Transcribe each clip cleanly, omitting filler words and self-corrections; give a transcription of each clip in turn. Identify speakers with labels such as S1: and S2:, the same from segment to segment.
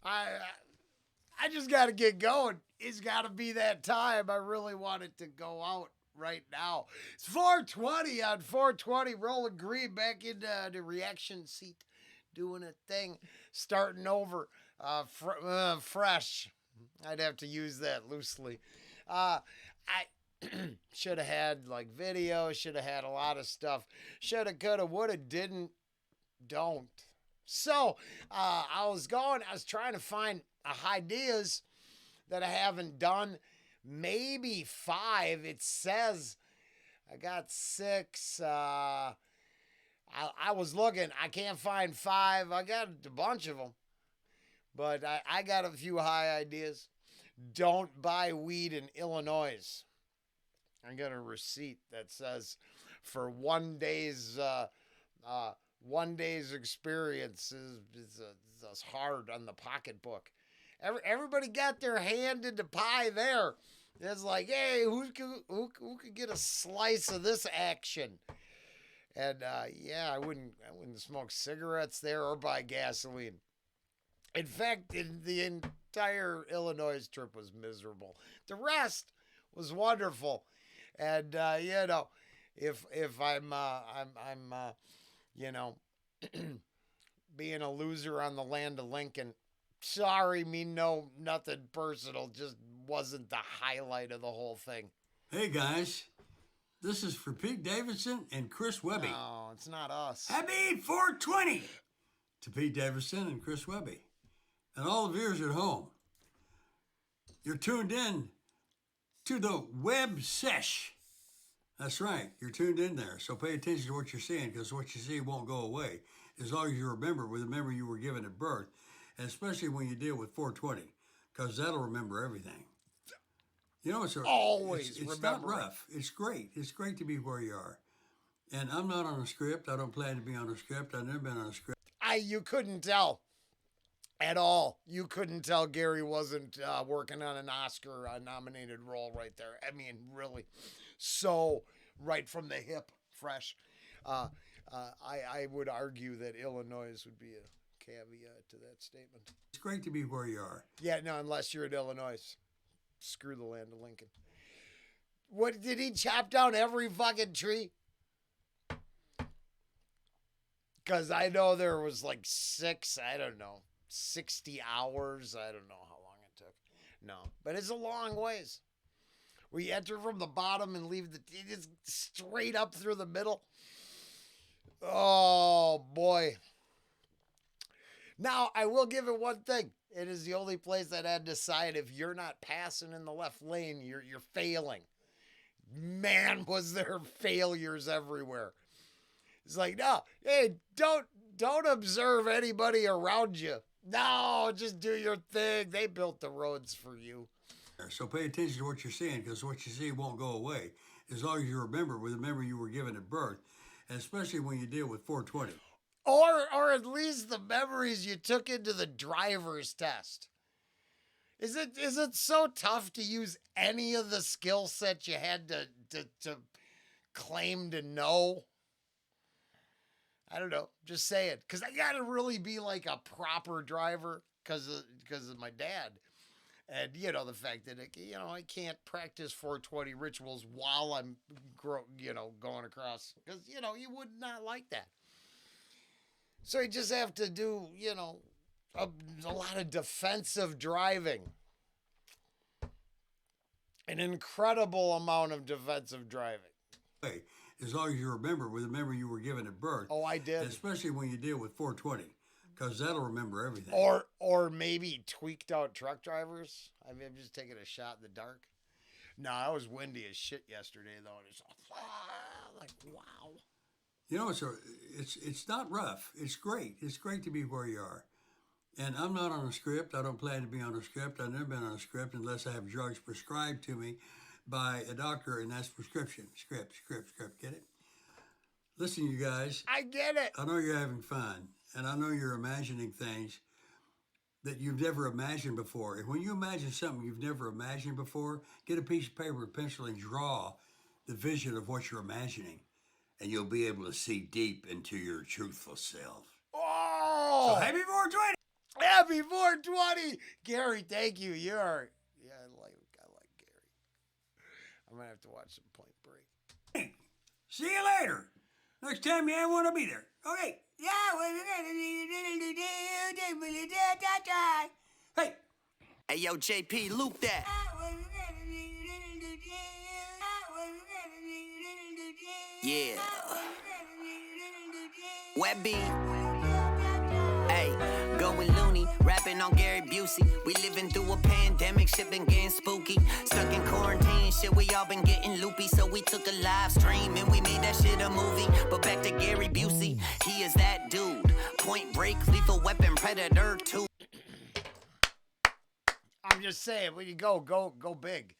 S1: I I just got to get going. It's got to be that time. I really want it to go out right now. It's 420 on 420. Rolling Green back into the reaction seat, doing a thing, starting over, fresh. I'd have to use that loosely. I should have had like video. Should have had a lot of stuff. Shoulda, coulda, woulda, didn't, don't. So I was going. I was trying to find ideas that I haven't done. Maybe 5. It says I got 6. I was looking. I can't find 5. I got a bunch of them, but I got a few high ideas. Don't buy weed in Illinois. I got a receipt that says for 1 day's experience is hard on the pocketbook. Everybody got their hand in the pie there. It's like, hey, who could get a slice of this action? And yeah, I wouldn't smoke cigarettes there or buy gasoline. In fact, the entire Illinois trip was miserable. The rest was wonderful, and if I'm you know being a loser on the land of Lincoln, sorry, me no nothing personal, just wasn't the highlight of the whole thing.
S2: Hey guys, this is for Pete Davidson and Chris Webby.
S1: No, it's not us.
S2: Happy 420 to Pete Davidson and Chris Webby. And all the viewers at home. You're tuned in to the Web Sesh. That's right, you're tuned in there. So pay attention to what you're seeing, because what you see won't go away as long as you remember with the memory you were given at birth, and especially when you deal with 420, because that'll remember everything. You know,
S1: Always
S2: it's
S1: remember
S2: not
S1: it.
S2: rough. It's great. It's great to be where you are. And I'm not on a script. I don't plan to be on a script. I've never been on a script.
S1: You couldn't tell at all. You couldn't tell Gary wasn't working on an Oscar nominated role right there. I mean, really, so right from the hip, fresh. I would argue that Illinois would be a caveat to that statement.
S2: It's great to be where you are.
S1: Yeah, no, unless you're in Illinois. Screw the land of Lincoln. What, did he chop down every fucking tree? Because I know there was like 60 hours. I don't know how long it took. No, but it's a long ways. We enter from the bottom and leave just straight up through the middle. Oh, boy. Now, I will give it one thing. It is the only place that had to decide if you're not passing in the left lane, you're failing. Man, was there failures everywhere. It's like, no, hey, don't observe anybody around you. No, just do your thing. They built the roads for you.
S2: So pay attention to what you're seeing, because what you see won't go away as long as you remember with the memory you were given at birth, and especially when you deal with 420.
S1: Or at least the memories you took into the driver's test. Is it so tough to use any of the skill sets you had to claim to know? I don't know. Just say it, because I got to really be like a proper driver because of my dad, and the fact that I can't practice 420 rituals while I'm going across, because you would not like that. So you just have to do a lot of defensive driving, an incredible amount of defensive driving.
S2: As long as you remember with the memory you were given at birth.
S1: Oh, I did.
S2: And especially when you deal with 420, because that'll remember everything.
S1: Or maybe tweaked out truck drivers. I mean, I'm just taking a shot in the dark. No, I was windy as shit yesterday, though. It's like, wow.
S2: It's not rough. It's great. It's great to be where you are. And I'm not on a script. I don't plan to be on a script. I've never been on a script unless I have drugs prescribed to me by a doctor, and that's prescription. Script. Get it? Listen, you guys.
S1: I get it.
S2: I know you're having fun, and I know you're imagining things that you've never imagined before. And when you imagine something you've never imagined before, get a piece of paper and pencil and draw the vision of what you're imagining, and you'll be able to see deep into your truthful self.
S1: Oh!
S2: So happy 420!
S1: Happy 420. Gary, thank you. Yeah, I like Gary. I'm going to have to watch some Point Break.
S2: See you later. Next time you want to be there. Okay. Yeah. Hey.
S3: Hey, yo, JP, loop that. Yeah. Webby. Hey, going loony, rapping on Gary Busey. We living through a pandemic, shit been getting spooky. Stuck in quarantine, shit, we all been getting loopy. So we took a live stream and we made that shit a movie. But back to Gary Busey, he is that dude. Point Break, Lethal Weapon, Predator 2.
S1: I'm just saying, when you go big.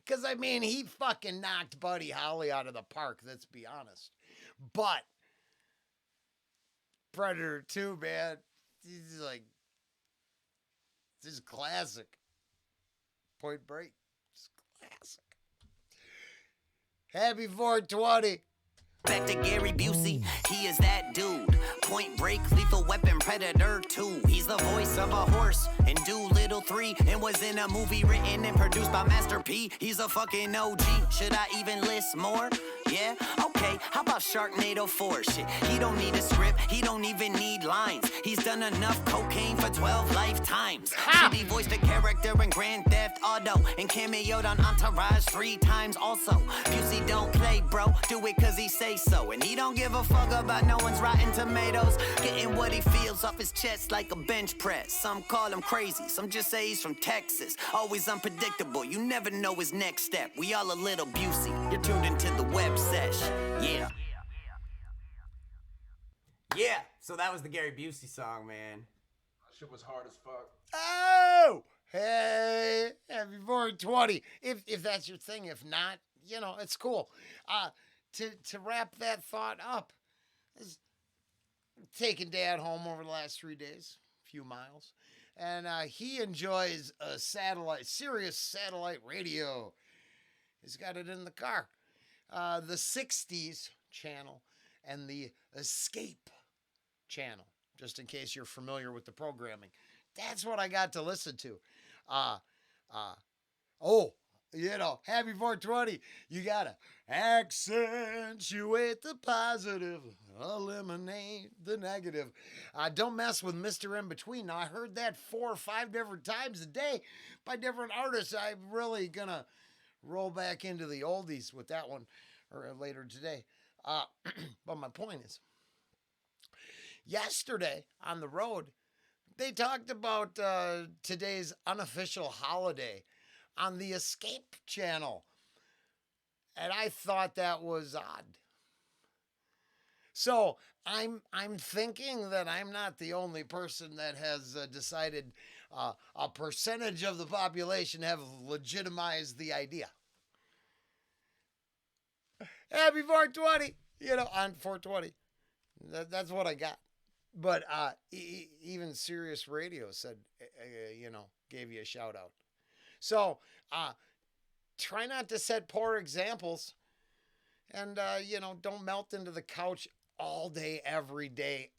S1: Because, I mean, he fucking knocked Buddy Holly out of the park, let's be honest. But Predator 2, man, he's like, this is classic. Point Break, it's classic. Happy 420.
S3: Back to Gary Busey, he is that dude. Point Break, Lethal Weapon, Predator 2. He's the voice of a horse in Doolittle 3 and was in a movie written and produced by Master P. He's a fucking OG. Should I even list more? Yeah? Okay, how about Sharknado 4? Shit, he don't need a script, he don't even need lines. He's done enough cocaine for 12 lifetimes. Shit, he voiced a character in Grand Theft Auto and cameoed on Entourage 3 times also. Busey don't play, bro, do it cause he say so. And he don't give a fuck about no one's rotten tomatoes. Getting what he feels off his chest like a bench press. Some call him crazy, some just say he's from Texas. Always unpredictable, you never know his next step. We all a little Busey, you're tuned into the Web Sesh. Yeah.
S4: Yeah, so that was the Gary Busey song, man.
S5: That shit was hard as fuck.
S1: Oh, hey, happy 420. If that's your thing, if not, you know, it's cool. To wrap that thought up, taking Dad home over the last 3 days, a few miles, and he enjoys a Sirius satellite radio. He's got it in the car. The 60s channel and the Escape channel, just in case you're familiar with the programming. That's what I got to listen to. You know, happy 420. You gotta accentuate the positive, eliminate the negative. Don't mess with Mr. In Between. Now, I heard that 4 or 5 different times a day by different artists. I'm really gonna roll back into the oldies with that one or later today. But my point is, yesterday on the road, they talked about today's unofficial holiday on the Escape channel. And I thought that was odd. So I'm thinking that I'm not the only person that has decided a percentage of the population have legitimized the idea. Happy 420, you know, on 420. That's what I got. But even Sirius Radio said, you know, gave you a shout out. So try not to set poor examples, and, you know, don't melt into the couch all day, every day.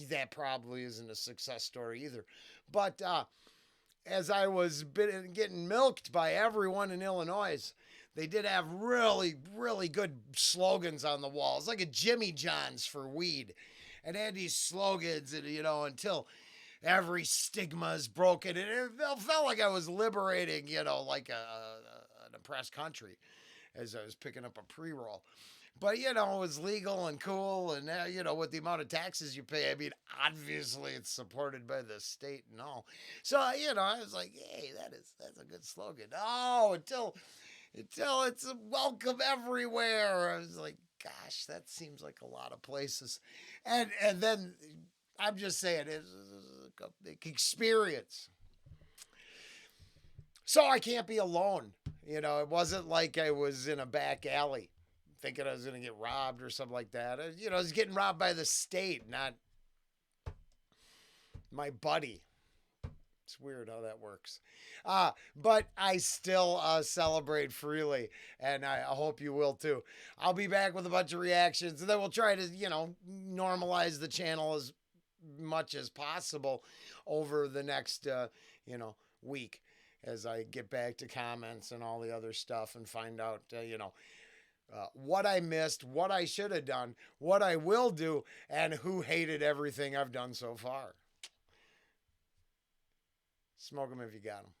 S1: That probably isn't a success story either. But as I was getting milked by everyone in Illinois, they did have really, really good slogans on the walls, like a Jimmy John's for weed. And they had these slogans, and, you know, until every stigma is broken. And it felt like I was liberating, you know, like an oppressed country as I was picking up a pre-roll. But, you know, it was legal and cool. And, you know, with the amount of taxes you pay, I mean, obviously it's supported by the state and all. So, you know, I was like, hey, that's a good slogan. Oh, until it's a welcome everywhere. I was like, gosh, that seems like a lot of places. And then I'm just saying, it's an experience. So I can't be alone. You know, it wasn't like I was in a back alley thinking I was going to get robbed or something like that. You know, I was getting robbed by the state, not my buddy. It's weird how that works. But I still celebrate freely, and I hope you will too. I'll be back with a bunch of reactions, and then we'll try to, you know, normalize the channel as much as possible over the next, week as I get back to comments and all the other stuff and find out, what I missed, what I should have done, what I will do, and who hated everything I've done so far. Smoke them if you got them.